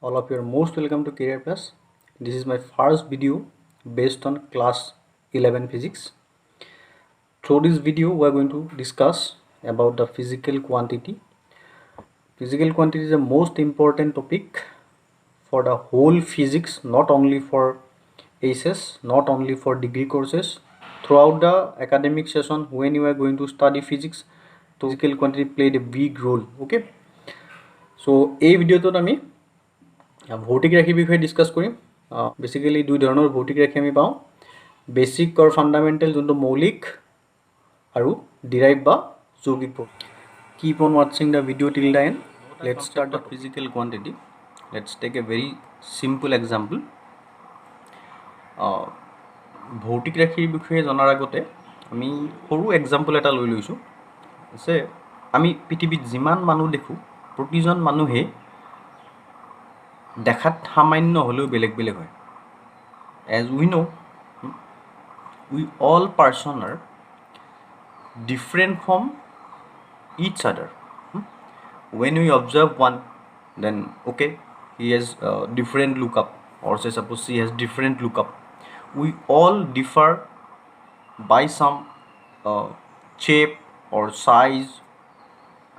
All of you are most welcome to Career Plus. This is my first video based on class 11 physics. Through this video, we are going to discuss about the physical quantity. Physical quantity is the most important topic for the whole physics, not only for ACES, not only for degree courses. Throughout the academic session, when you are going to study physics, physical quantity played a big role. Okay. So, this video to me. ভৌতিক ৰাশিৰ বিষয়ে discuss কৰিম basically দুই ধৰণৰ ভৌতিক ৰাশি আমি পাওঁ বেসিক অৰ ফান্ডামেন্টাল যোনটো মৌলিক আৰু ডিৰাইভ বা যৌগিক keep on watching the video till the end. Let's start the physical quantity. Let's take a very simple example. ভৌতিক ৰাশিৰ বিষয়ে জনাৰ আগতে আমি সৰু এক্সাম্পল এটা লৈ লৈছো আছে আমি পৃথিৱীত যিমান মানুহ দেখো প্ৰতিজন মানুহে দেখাত সামান্য হলেও বেলেগ বেলেগ হয় as we know we all person are different from each other when we observe one then okay he has different lookup or say suppose he has different lookup we all differ by some shape or size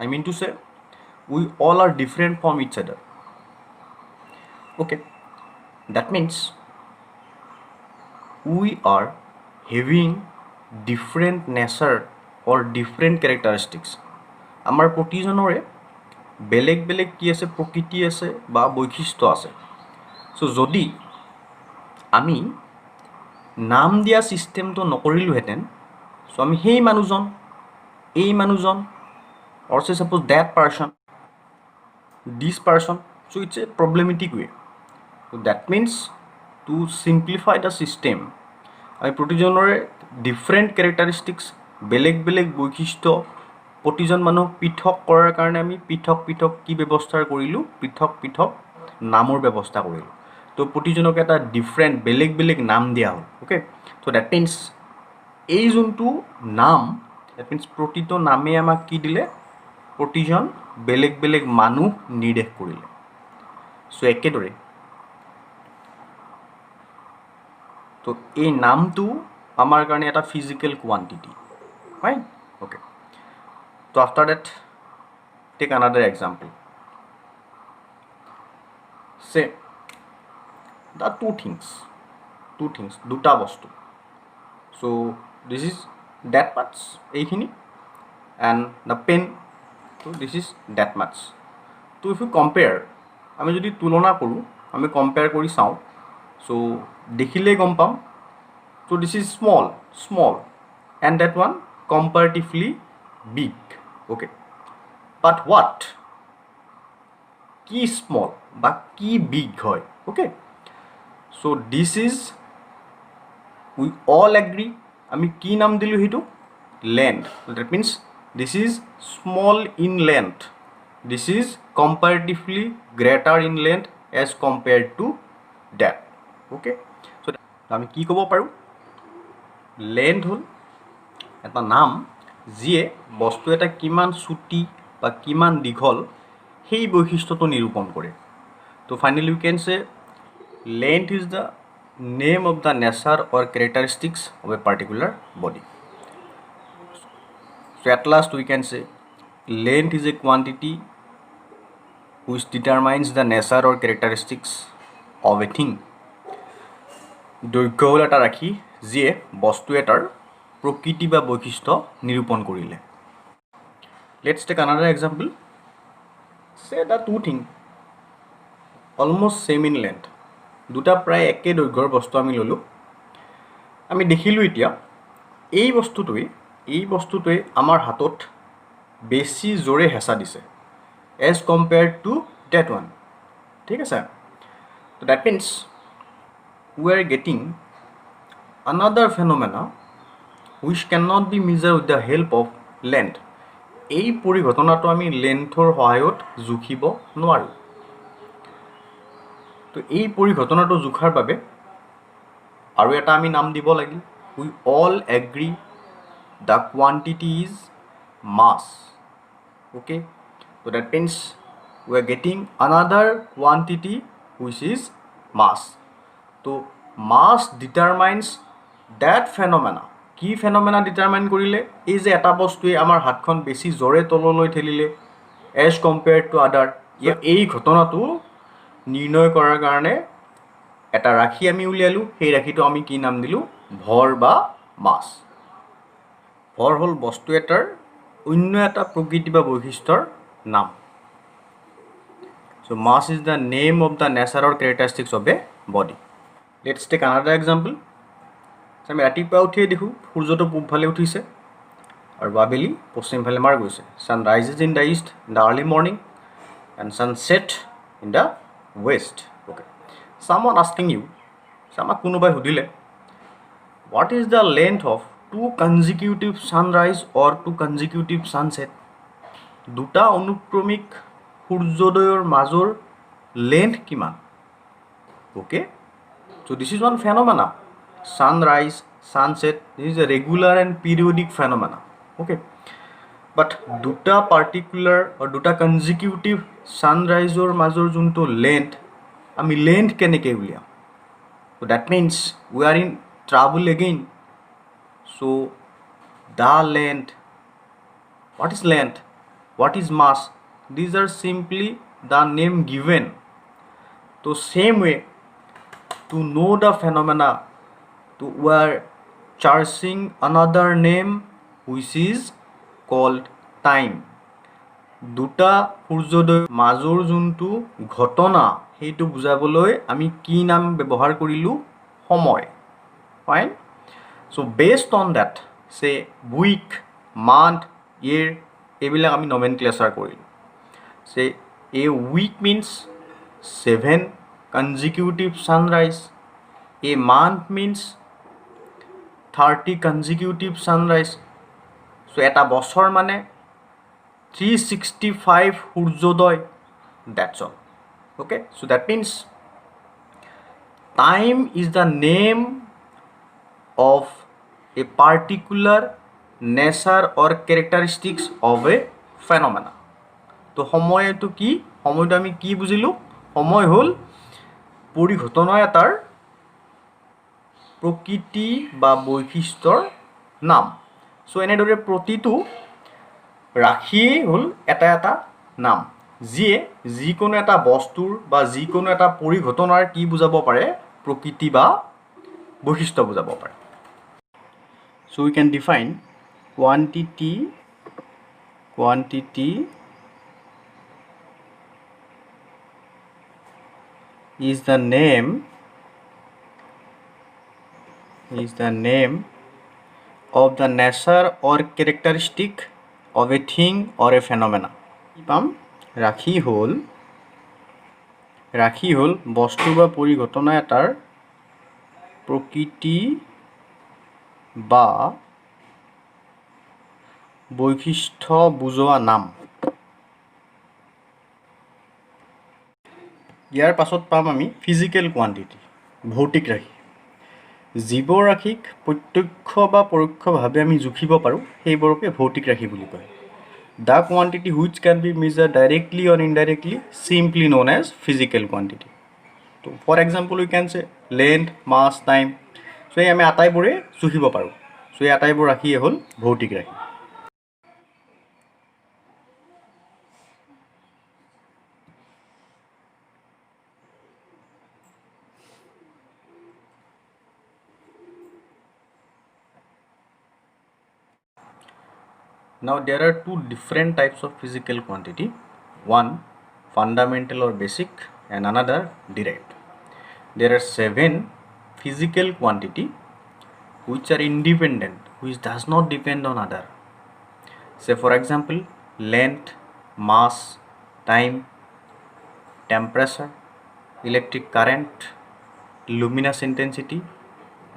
I mean to say we all are different from each other. Okay, that means we are having different nature or different characteristics. Amar প্ৰতিজনৰে বেলেগ বেলেগ কি আছে প্ৰকৃতি আছে বা বৈশিষ্ট্য আছে so যদি আমি নাম দিয়া সিস্টেমটো নকৰিলো হেতেন সো আমি হেই মানুহজন এই মানুহজন or say suppose that person this person so it's a problematic way. So that means to simplify the system I প্ৰতিজনৰে different characteristics বেলেগ বেলেগ বৈশিষ্ট্য প্ৰতিজন মানুহ পৃথক কৰাৰ কাৰণে আমি পৃথক পৃথক কি ব্যৱস্থা কৰিলো পৃথক পৃথক নামৰ ব্যৱস্থা কৰিলো তো প্ৰতিজনক এটা different বেলেগ বেলেগ নাম দিয়া হ'ল ওকে so that means এই যোনটো নাম that means প্ৰতিটো নামে আমাক কি দিলে প্ৰতিজন বেলেগ বেলেগ মানুহ নিৰ্দেশ কৰিলে সো একেদৰে তো এই নামটো আমাৰ কাৰণে এটা physical quantity right okay so after that take another example say the two things দুটা বস্তু so this is that much এইখিনি and the pen so this is that much so if you compare আমি যদি তুলনা কৰো আমি compare কৰি চাও so দেখিলে গম পাম so this is small and that one comparatively big okay but what কি small বা কি big হয় okay so this is we all agree আমি কি নাম দিলু হিটো length that means this is small in length this is comparatively greater in length as compared to that okay so আমি কি কব পাৰো length হল এটা নাম যিয়ে বস্তু এটা কিমান চুটি বা কিমান দীঘল সেই বৈশিষ্ট্যটো নিৰূপণ কৰে তো finally we can say length is the name of the nature or characteristics of a particular body so at last we can say length is a quantity which determines the nature or characteristics of a thing দৈৰ্ঘ্য হল এটা ৰাখি যিয়ে বস্তু এটাৰ প্ৰকৃতি বা বৈশিষ্ট্য নিৰূপণ কৰিলে let's take another example say the two thing almost same in length দুটা প্ৰায় একে দৈৰ্ঘ্যৰ বস্তু আমি ললো আমি দেখিলো এতিয়া এই বস্তুটোৱে আমাৰ হাতত বেছি জোৰে হেঁচা দিছে as compared to that one ঠিক আছে so that means we are getting another phenomena which cannot be measured with the help of length এই পৰিঘটনাটো আমি লেন্থৰ সহায়ত জুখিব নোৱাৰো তো এই পৰিঘটনাটো জুখাৰ বাবে আৰু এটা আমি নাম দিব লাগিল we all agree the quantity is mass okay so that means we are getting another quantity which is mass. তো mass determines that phenomena. কি phenomena determine কৰিলে? এই যে এটা বস্তুৱে আমাৰ হাতখন বেছি জোৰে তললৈ ঠেলিলে as compared to other, এই ঘটনাটো নিৰ্ণয় কৰাৰ কাৰণে এটা ৰাশি আমি উলিয়ালোঁ, সেই ৰাশিটো আমি কি নাম দিলোঁ? ভৰ বা মাছ। ভৰ হ'ল বস্তু এটাৰ অন্য এটা প্ৰকৃতি বা বৈশিষ্ট্যৰ নাম। So mass is the name of the nature or characteristics of a body. Let's take another example. আমি ৰাতিপুৱা উঠিয়ে দেখোঁ সূৰ্যটো পূবফালে উঠিছে আৰু আবেলি পশ্চিমফালে মাৰ গৈছে। Sun rises in the east in the early morning and sun set in the west. Okay. Someone asking you, আমাক কোনোবাই সুধিলে, what is the length of two consecutive sunrise or two consecutive sunset? দুটা অনুক্ৰমিক সূৰ্যোদয়ৰ মাজৰ length কিমান? Okay. So this is one phenomena. Sunrise, sunset, this is a regular and periodic phenomena. Okay. But দুটা particular or দুটা consecutive sunriseৰ মাজৰ যোনটো length, আমি length কেনেকৈ উলিয়াম? So that means we are in trouble again. So the length, what is length? What is mass? These are simply the name given. So same way, to know the phenomena, we are choosing another name which is called time. দুটা সূৰ্যোদয়ৰ মাজৰ যোনটো ঘটনা সেইটো বুজাবলৈ আমি কি নাম ব্যৱহাৰ কৰিলোঁ? সময়। Fine. So based on that, say week, month, year, এইবিলাক আমি nomenclature কৰিলোঁ। Say a week means 7 consecutive sunrise. A month means 30 consecutive sunrise. So এটা বছৰ মানে 365 সূৰ্যোদয়. That's all. Okay. So that means time is the name of a particular nature or characteristics of a phenomena. তো সময়টো কি? সময়টো আমি কি বুজিলোঁ? সময় হ'ল পৰিঘটনা এটাৰ প্ৰকৃতি বা বৈশিষ্ট্যৰ নাম। চ' এনেদৰে প্ৰতিটো ৰাশিয়েই হ'ল এটা এটা নাম, যিয়ে যিকোনো এটা বস্তুৰ বা যিকোনো এটা পৰিঘটনাৰ কি বুজাব পাৰে? প্ৰকৃতি বা বৈশিষ্ট্য বুজাব পাৰে। So' we can define quantity is the name of the nature or characteristic of a thing or a phenomena. পাম ৰাশি হ'ল বস্তু বা পৰিঘটনা এটাৰ প্ৰকৃতি বা বৈশিষ্ট্য বুজোৱা নাম। ইয়াৰ পাছত পাম আমি ফিজিকেল কোৱান্টিটি, ভৌতিক ৰাশি। যিবোৰ ৰাশিক প্ৰত্যক্ষ বা পৰোক্ষভাৱে আমি জুখিব পাৰোঁ সেইবোৰকে ভৌতিক ৰাশি বুলি কয়। The quantity which can be measured directly or indirectly simply known as physical quantity. So for example we can say length, mass, time. So এই আমি আটাইবোৰে জুখিব পাৰোঁ। So এই আটাইবোৰ ৰাশিয়ে হ'ল ভৌতিক ৰাশি। Now there are two different types of physical quantity. One fundamental or basic and another derived. There are 7 physical quantity which are independent, which does not depend on other. Say for example length, mass, time, temperature, electric current, luminous intensity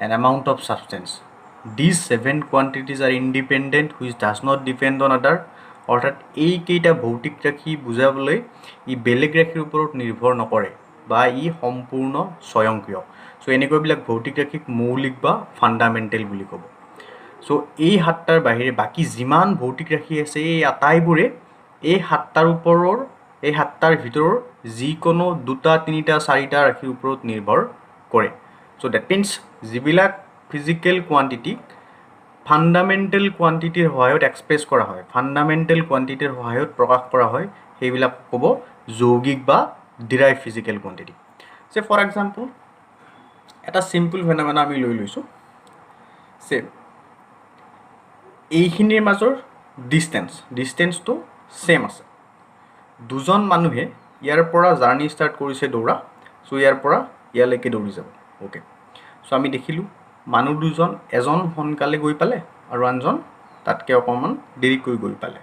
and amount of substance. These 7 quantities are independent which does not depend on other. অৰ্থাৎ এইকেইটা ভৌতিক ৰাশি বুজাবলৈ ই বেলেগ ৰাশিৰ ওপৰত নিৰ্ভৰ নকৰে বা ই সম্পূৰ্ণ স্বয়ংক্ৰিয়। চ' এনেকুৱাবিলাক ভৌতিক ৰাশিক মৌলিক বা ফাণ্ডামেণ্টেল বুলি ক'ব। চ' এই 7টাৰ বাহিৰে বাকী যিমান ভৌতিক ৰাশি আছে এই আটাইবোৰে এই 7টাৰ ভিতৰৰ যিকোনো দুটা তিনিটা চাৰিটা ৰাশিৰ ওপৰত নিৰ্ভৰ কৰে সো দ্যাট মিন্স যিবিলাক ফিজিক্যাল কোৱান্টিটি ফান্ডামেন্টাল কোৱান্টিটিৰ সহায়ত এক্সপ্ৰেছ কৰা হয় ফান্ডামেন্টাল কোৱান্টিটিৰ সহায়ত প্ৰকাশ কৰা হয় সেইবিলাক ক'ব যৌগিক বা ডিৰাইভ ফিজিক্যাল কোৱান্টিটি সে ফৰ এক্সাম্পল এটা সিম্পল ফেনোমেনা আমি লৈ লৈছো সে এইখিনিৰ মাজৰ ডিস্টেন্সটো সেম আছে দুজন মানুহে ইয়াৰ পৰা জাৰ্নি ষ্টাৰ্ট কৰিছে দৌৰা সো ইয়াৰ পৰা ইয়ালৈকে দৌৰি যাব ওকে সো আমি দেখিলো মানুহ দুজন এজন সোনকালে গৈ পালে আৰু আনজন তাতকে অকমান দেৰিকৈ গৈ পালে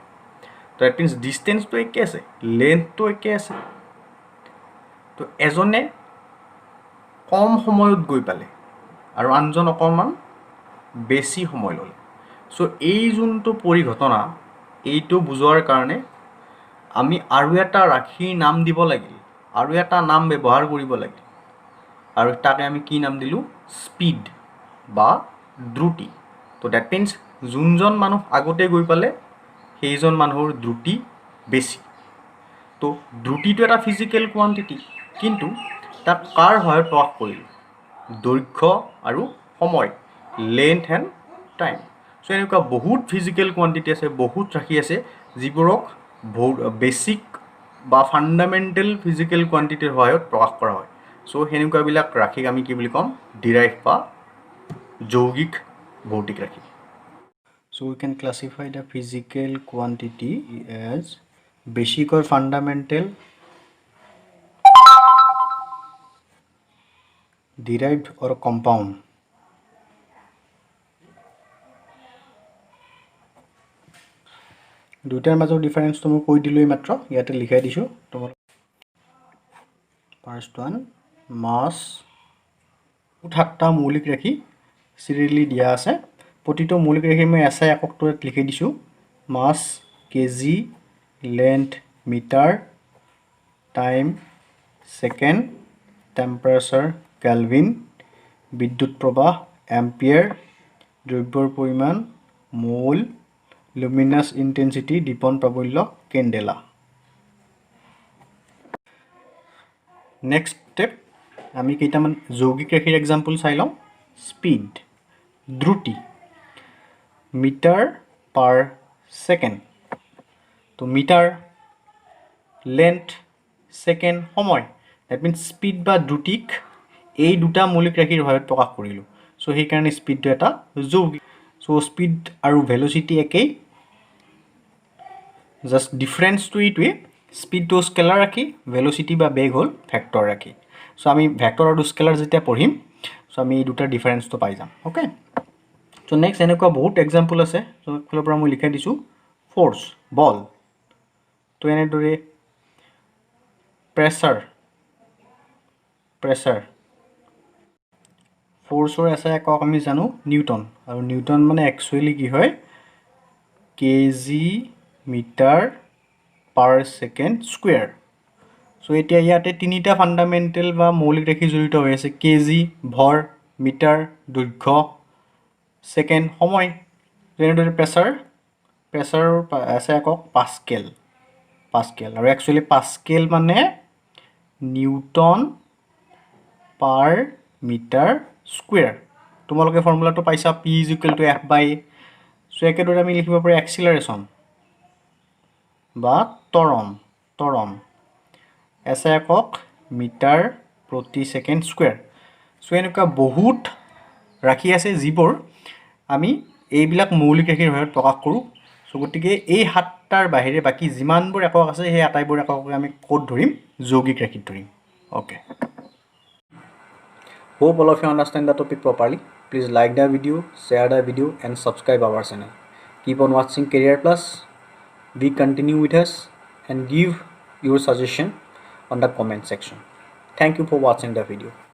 তো দ্যাট মিন্স ডিস্টেন্সটো একে আছে লেন্থটো একে আছে তো এজনে কম সময়ত গৈ পালে আৰু আনজন অকমান বেছি সময় ললে সো এই যোনটো পৰিঘটনা এইটো বুজোৱাৰ কাৰণে আমি আৰু এটা ৰাশিৰ নাম দিব লাগিল আৰু এটা নাম ব্যৱহাৰ কৰিব লাগিল আৰু তাকে আমি কি নাম দিলো স্পীড বা দ্ৰুতি তো দ্যাট মিন্স যোনজন মানুহ আগতে গৈ পালে সেইজন মানুহৰ দ্ৰুতি বেছি তো দ্ৰুতিটো এটা ফিজিক্যাল কোৱান্টিটি কিন্তু তাক কাৰ সহায়ত প্ৰকাশ কৰিলো দৈৰ্ঘ্য আৰু সময় লেন্থ এণ্ড টাইম সো এনেকুৱা বহুত ফিজিক্যাল কোৱান্টিটি আছে বহুত ৰাশি আছে যিবোৰক বেসিক বা ফান্ডামেন্টাল ফিজিক্যাল কোৱান্টিটিৰ সহায়ত প্ৰকাশ কৰা হয় সো হেনেকুৱাবিলাক ৰাশিক আমি কি বুলি কম ডিৰাইভ বা যৌগিক ভৌতিক ৰাশি So we can classify the physical quantity as basic or fundamental, derived or compound. দুটাৰ মাজৰ ডিফাৰেন্সটো মই কৈ দিলোই মাত্ৰ ইয়াতে লিখাই দিছো তোমাক ফাৰ্স্ট ওয়ান মাস সাতটা মৌলিক ৰাশি সিৰিয়ালি দিয়া আছে প্ৰতিটো মৌলিক ৰাশি মই এসআই এককটোত লিখি দিছো mass KG length metre time second temperature kelvin বিদ্যুৎ প্ৰবাহ এম্পিয়াৰ দ্ৰব্যৰ পৰিমাণ মোল luminous intensity দীপন প্ৰাবল্য কেন্ডেলা নেক্সট স্টেপ আমি কেইটামান যৌগিক ৰাশিৰ এক্সাম্পল চাই লওঁ স্পীড দ্ৰুতি মিটাৰ পাৰ সেকেন্ড তো মিটাৰ লেন্থ সেকেন্ড সময় দ্যাট মিন্স স্পীড বা দ্ৰুতিক এই দুটা মৌলিক ৰাশিৰ সহায়ত প্ৰকাশ কৰিলো সো সেই কাৰণে স্পীডটো এটা যৌগিক সো স্পীড আৰু ভেলোচিটি একেই জাস্ট ডিফাৰেন্সটো এইটোৱে স্পীডটো স্কেলাৰ ৰাখি ভেলোচিটি বা বেগ হল ভেক্টৰ ৰাখি সো আমি ভেক্টৰ আৰু স্কেলাৰ যেতিয়া পঢ়িম সো আমি এই দুটাৰ ডিফাৰেন্সটো পাই যাম ওকে সো নেক্সট এনেকুৱা বহুত এক্সাম্পল আছে সো একফালৰ পৰা মই লিখাই দিছো ফোৰ্স বল তো এনেদৰে প্ৰেছাৰ ফোৰ্সৰ এসআই একক আমি জানো নিউটন আৰু নিউটন মানে একচুয়ালি কি হয় KG metre per second square so এতিয়া ইয়াতে তিনিটা ফান্ডামেন্টাল বা মৌলিক ৰাশি জড়িত হৈ আছে কেজি ভৰ মিটাৰ দৈৰ্ঘ্য সেকেন্ড সময় যেনেদৰে প্ৰেছাৰৰ এসআই একক পাস্কেল আৰু একচুয়ালি পাস্কেল মানে নিউটন পাৰ মিটাৰ স্কয়াৰ তোমালোকে ফৰ্মুলাটো পাইছা p = f/a সো একেদৰে আমি লিখিব পাৰো এক্সিলাৰেশন বা ত্বৰণ এসআই একক মিটাৰ প্ৰতি সেকেন্ড স্কয়াৰ সো এনেকুৱা বহুত ৰাশি আছে যিবোৰ আমি এইবিলাক মৌলিক ৰাশিৰ সহায়ত প্ৰকাশ কৰো সো গতিকে এই সাতটাৰ বাহিৰে বাকি যিমানবোৰ একক আছে সেই আটাইবোৰ একককে আমি কোড ধৰিম যৌগিক ৰাশিত ধৰিম okay Hope all of you understand the topic properly. Please like the video, share the video and subscribe our channel. Keep on watching Career Plus. Be continue with us and give your suggestion on the comment section. Thank you for watching the video.